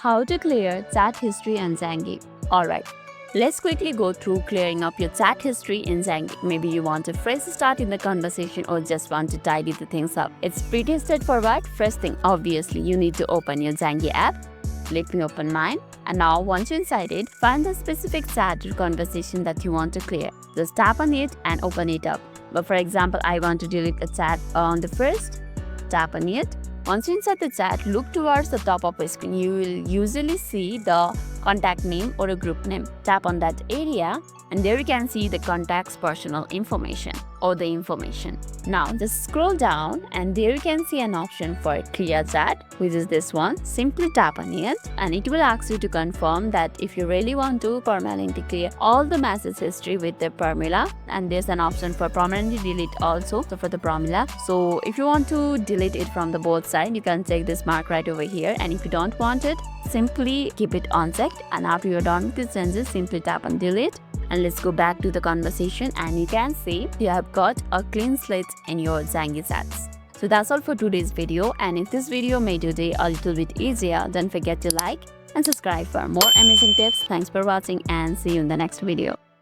How to clear chat history in Zangi. Alright, let's quickly go through clearing up your chat history in Zangi. Maybe you want a fresh start in the conversation or just want to tidy the things up. It's pretty straightforward. First thing, obviously, you need to open your Zangi app. Let me open mine. And now once you're inside it, find the specific chat or conversation that you want to clear. Just tap on it and open it up. But for example, I want to delete a chat on the first. Tap on it. Once you're inside the chat, look towards the top of the screen. You will usually see the contact name or a group name. Tap on that area and there you can see the contact's personal information or the information. Now just scroll down and there you can see an option for clear chat, which is this one. Simply tap on it and it will ask you to confirm that if you really want to permanently clear all the message history with the formula, and there's an option for permanently delete also, so for the formula. So if you want to delete it from the both side, you can check this mark right over here, and if you don't want it, simply keep it unchecked, and after you're done with the changes, simply tap on delete. And let's go back to the conversation and you can see you have got a clean slate in your Zangi chats. So that's all for today's video, and if this video made your day a little bit easier, don't forget to like and subscribe for more amazing tips. Thanks for watching and see you in the next video.